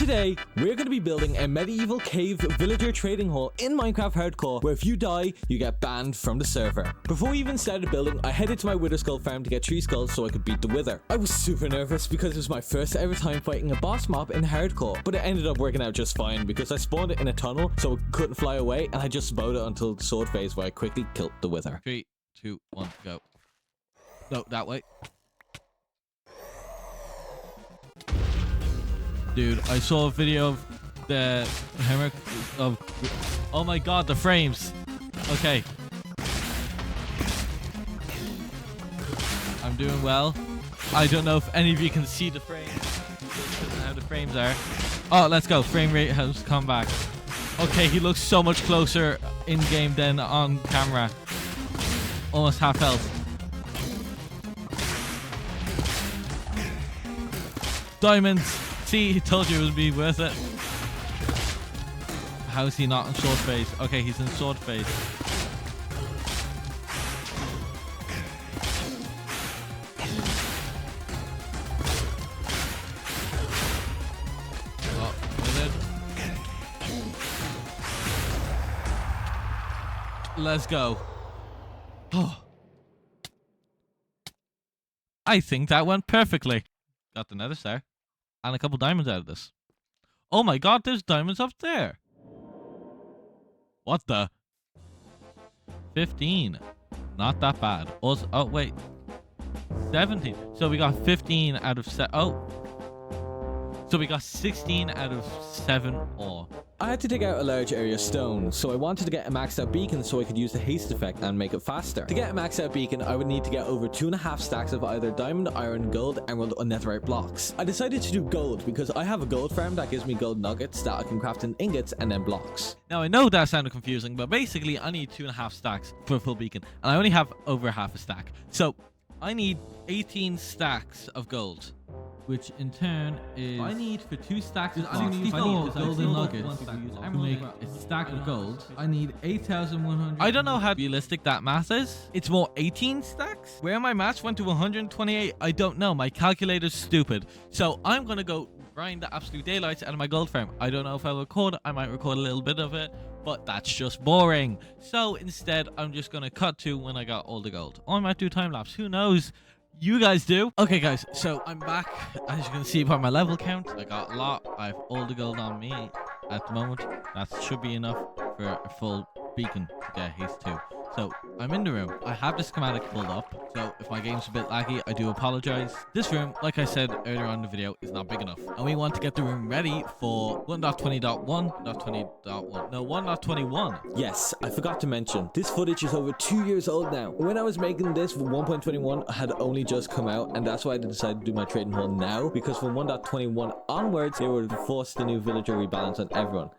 today, we're going to be building a medieval cave villager trading hall in Minecraft Hardcore, where if you die, you get banned from the server. Before we even started building, I headed to my wither skull farm to get 3 skulls so I could beat the wither. I was super nervous because it was my first ever time fighting a boss mob in Hardcore, but it ended up working out just fine because I spawned it in a tunnel so it couldn't fly away, and I just smote it until the sword phase where I quickly killed the wither. 3, 2, 1, go. No, that way. Dude, I saw a video of the hammer of... Oh my god, the frames. Okay. I'm doing well. I don't know if any of you can see the frames. How the frames are. Oh, let's go. Frame rate has come back. Okay, he looks so much closer in-game than on camera. Almost half health. Diamonds. See, he told you it would be worth it. How is he not in sword phase? Okay, he's in sword phase. Oh, wizard. Let's go. Oh. I think that went perfectly. Got the nether star. And a couple diamonds out of this. Oh my god, there's diamonds up there. What the? 15. Not that bad. Also, oh, wait. 17. So we got 15 out of 7. Oh. So we got 16 out of 7 ore. I had to dig out a large area of stone, so I wanted to get a maxed out beacon so I could use the haste effect and make it faster. To get a maxed out beacon, I would need to get over 2.5 stacks of either diamond, iron, gold, emerald, or netherite blocks. I decided to do gold because I have a gold farm that gives me gold nuggets that I can craft in ingots and then blocks. Now I know that sounded confusing, but basically I need 2.5 stacks for a full beacon, and I only have over half a stack. So I need 18 stacks of gold. Which in turn is... I need for 2 stacks of blocks. If I need golden nuggets to make a stack of gold, I need 8,100. I don't know how realistic that math is. It's more 18 stacks? Where my maths went to 128, I don't know. My calculator's stupid. So I'm going to go grind the absolute daylights out of my gold farm. I don't know if I'll record. I might record a little bit of it, but that's just boring. So instead, I'm just going to cut to when I got all the gold. Or I might do time lapse. Who knows? You guys do. Okay, guys, so I'm back. As you can see by my level count, I got a lot. I have all the gold on me at the moment. That should be enough for a full beacon to get haste 2. So I'm in the room. I have the schematic pulled up, so if my game's a bit laggy, I do apologize. This room, like I said earlier on in the video, is not big enough, and we want to get the room ready for 1.20.1.20.1. No, 1.21. Yes, I forgot to mention, this footage is over 2 years old now. When I was making this, 1.21 had only just come out, and that's why I decided to do my trading hall now, because from 1.21 onwards, they were forced the new villager rebalance on everyone.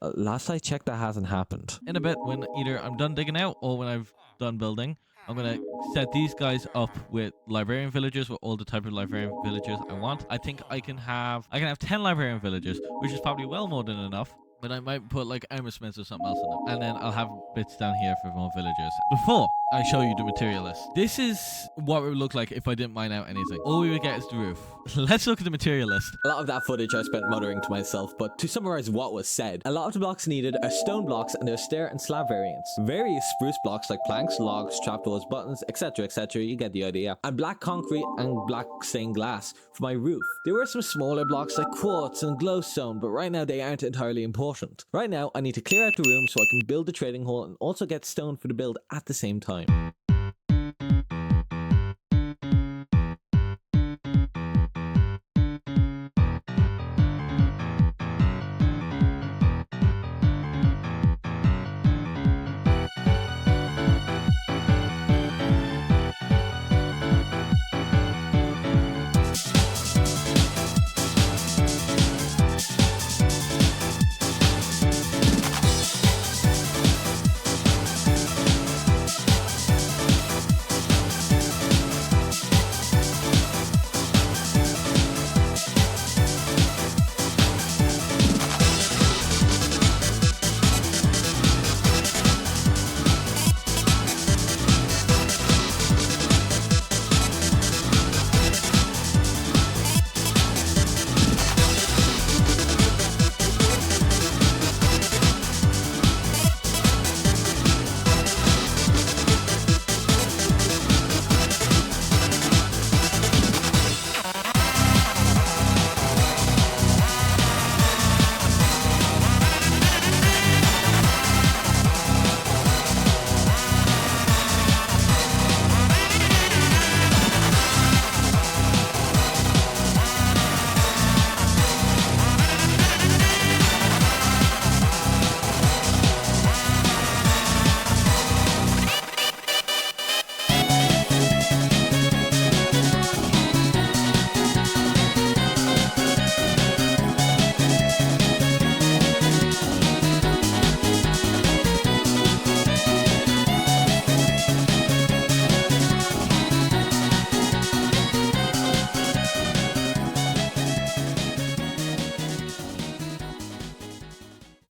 Last I checked, that hasn't happened. In a bit, when either I'm done digging out or when I've done building, I'm going to set these guys up with librarian villagers, with all the type of librarian villagers I want. I think I can have 10 librarian villagers, which is probably well more than enough. But I might put like armor smiths or something else in them. And then I'll have bits down here for more villagers. Before I show you the material list, this is what it would look like if I didn't mine out anything. All we would get is the roof. Let's look at the material list. A lot of that footage I spent muttering to myself, but to summarize what was said, a lot of the blocks needed are stone blocks and their stair and slab variants. Various spruce blocks like planks, logs, trapdoors, buttons, etc, etc, you get the idea. And black concrete and black stained glass for my roof. There were some smaller blocks like quartz and glowstone, but right now they aren't entirely important. Right now I need to clear out the room so I can build the trading hall and also get stone for the build at the same time.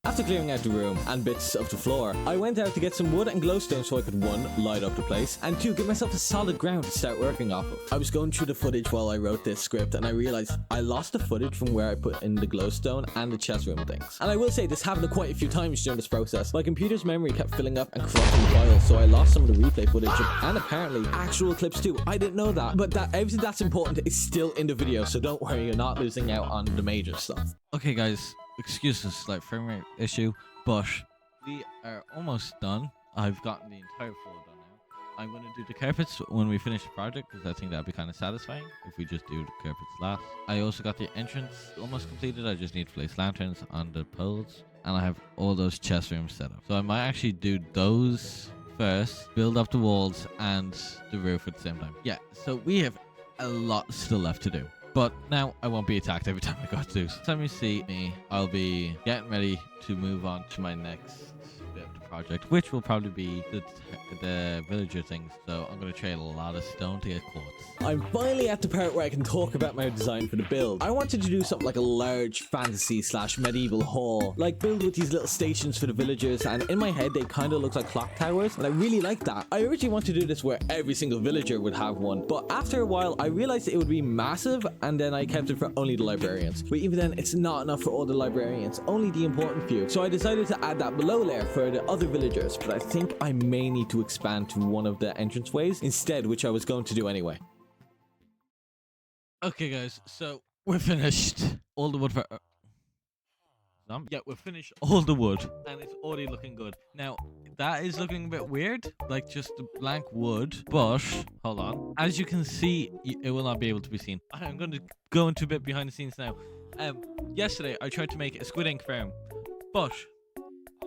After clearing out the room and bits of the floor, I went out to get some wood and glowstone so I could 1. Light up the place, and 2. Get myself a solid ground to start working off of. I was going through the footage while I wrote this script and I realized I lost the footage from where I put in the glowstone and the chest room things. And I will say this happened quite a few times during this process. My computer's memory kept filling up and corrupting files, so I lost some of the replay footage and apparently actual clips too. I didn't know that, but everything that's important is still in the video, so don't worry, you're not losing out on the major stuff. Okay, guys, excuse this slight frame rate issue, but we are almost done. I've gotten the entire floor done now. I'm going to do the carpets when we finish the project because I think that'd be kind of satisfying if we just do the carpets last. I also got the entrance almost completed. I just need to place lanterns on the poles, and I have all those chest rooms set up. So I might actually do those first, build up the walls and the roof at the same time. Yeah, so we have a lot still left to do. But now I won't be attacked every time I go to do. Time you see me, I'll be getting ready to move on to my next bit of the project, which will probably be the villager things. So I'm going to trade a lot of stone to get quartz. I'm finally at the part where I can talk about my design for the build. I wanted to do something like a large fantasy / medieval hall, like build with these little stations for the villagers, and in my head they kind of look like clock towers, and I really like that. I originally wanted to do this where every single villager would have one, but after a while I realized it would be massive, and then I kept it for only the librarians. But even then, it's not enough for all the librarians, only the important few. So I decided to add that below layer for the other villagers, but I think I may need to expand to one of the entranceways instead, which I was going to do anyway. Okay, guys, so we're finished. All the wood for... yeah, we're finished all the wood, and it's already looking good. Now, that is looking a bit weird, like just a blank wood, but hold on. As you can see, it will not be able to be seen. I'm going to go into a bit behind the scenes now. Yesterday, I tried to make a squid ink farm, but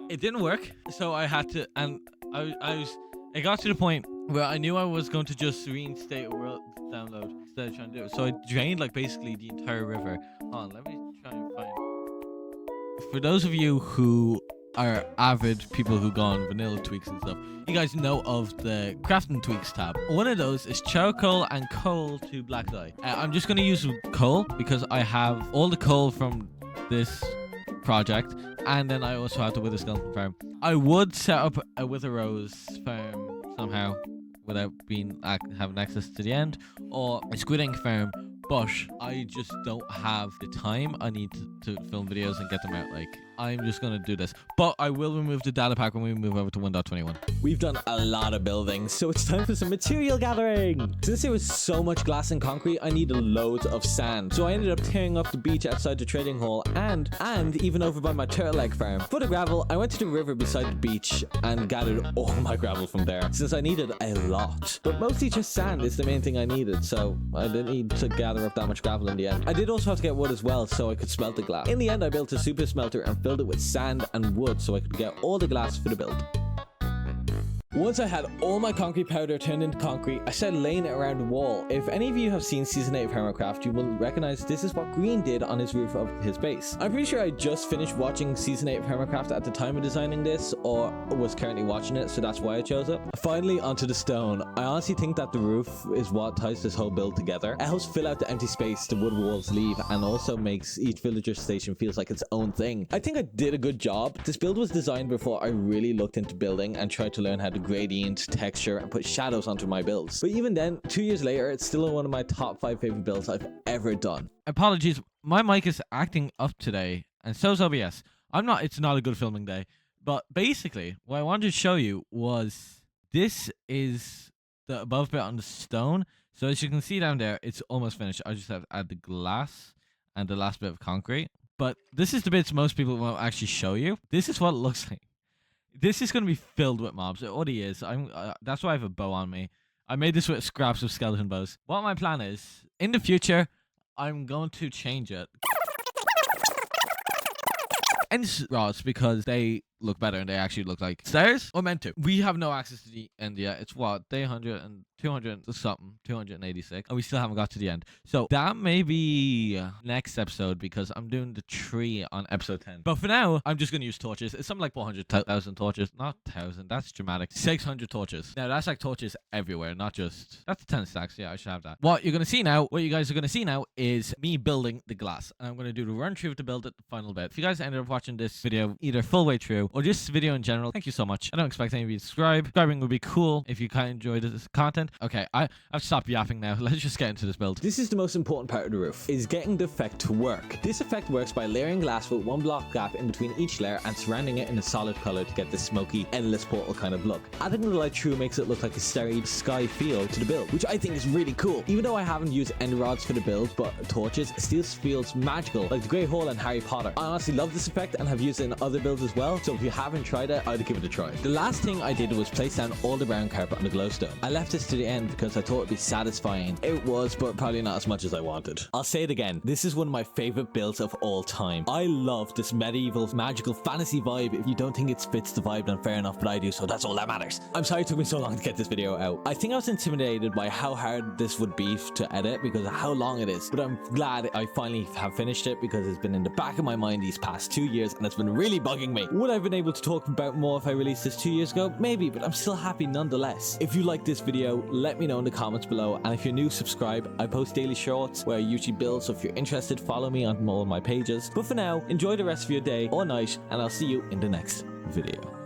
it didn't work, so I had to, and it got to the point where I knew I was going to just reinstate world download instead of trying to do it. So I drained like basically the entire river. Hold on, let me try and find. For those of you who are avid people who go on vanilla tweaks and stuff, you guys know of the crafting tweaks tab. One of those is charcoal and coal to black dye. I'm just going to use coal because I have all the coal from this project, and then I also have the wither skeleton farm. I would set up a wither rose farm somehow without having access to the end, or a squid ink farm, but I just don't have the time. I need to film videos and get them out. Like, I'm just gonna do this, but I will remove the data pack when we move over to 1.21. We've done a lot of building, so it's time for some material gathering. Since there was so much glass and concrete, I needed loads of sand, so I ended up tearing up the beach outside the trading hall and even over by my turtle egg farm. For the gravel, I went to the river beside the beach and gathered all my gravel from there, since I needed a lot. But mostly just sand is the main thing I needed, so I didn't need to gather up that much gravel in the end. I did also have to get wood as well, so I could smelt the glass. In the end, I built a super smelter and filled it with sand and wood so I could get all the glass for the build. Once I had all my concrete powder turned into concrete, I started laying it around the wall. If any of you have seen Season 8 of Hermitcraft, you will recognize this is what Green did on his roof of his base. I'm pretty sure I just finished watching Season 8 of Hermitcraft at the time of designing this, or was currently watching it, so that's why I chose it. Finally, onto the stone. I honestly think that the roof is what ties this whole build together. It helps fill out the empty space the wood walls leave, and also makes each villager station feels like its own thing. I think I did a good job. This build was designed before I really looked into building and tried to learn how to gradient, texture, and put shadows onto my builds. But even then, 2 years later, it's still one of my top 5 favorite builds I've ever done. Apologies, my mic is acting up today, and so's OBS. It's not a good filming day, but basically, what I wanted to show you was this is the above bit on the stone. So as you can see down there, it's almost finished. I just have to add the glass and the last bit of concrete. But this is the bits most people won't actually show you. This is what it looks like. This is going to be filled with mobs. It already is. That's why I have a bow on me. I made this with scraps of skeleton bows. What my plan is, in the future, I'm going to change it. And rods, because they look better and they actually look like stairs, or meant to. We have no access to the end yet. It's what, day 100 and 200 something, 286, and we still haven't got to the end. So that may be next episode, because I'm doing the tree on episode 10. But for now, I'm just gonna use torches. It's something like 400,000 torches, not 1,000. That's dramatic. 600 torches. Now that's like torches everywhere, not just. That's 10 stacks. Yeah, I should have that. What you guys are gonna see now is me building the glass, and I'm gonna do the run through to build it, the final bit. If you guys ended up watching this video either full way through or just video in general, thank you so much. I don't expect any of you to subscribe. Subscribing would be cool if you kind of enjoyed this content. Okay, I've stopped yapping now. Let's just get into this build. This is the most important part of the roof, is getting the effect to work. This effect works by layering glass with 1 block gap in between each layer and surrounding it in a solid color to get this smoky, endless portal kind of look. Adding the light through makes it look like a starry sky feel to the build, which I think is really cool. Even though I haven't used ender rods for the build, but torches, it still feels magical, like the Grey Hole and Harry Potter. I honestly love this effect and have used it in other builds as well, so if you haven't tried it, I'd give it a try. The last thing I did was place down all the brown carpet on the glowstone. I left this to the end because I thought it'd be satisfying. It was, but probably not as much as I wanted. I'll say it again, this is one of my favorite builds of all time. I love this medieval, magical, fantasy vibe. If you don't think it fits the vibe, then fair enough, but I do, so that's all that matters. I'm sorry it took me so long to get this video out. I think I was intimidated by how hard this would be to edit because of how long it is, but I'm glad I finally have finished it because it's been in the back of my mind these past 2 years and it's been really bugging me. Would I have been able to talk about more if I released this 2 years ago? Maybe, but I'm still happy nonetheless. If you like this video, let me know in the comments below, and if you're new, subscribe. I post daily shorts where I usually build, so if you're interested, follow me on all my pages. But for now, enjoy the rest of your day or night, and I'll see you in the next video.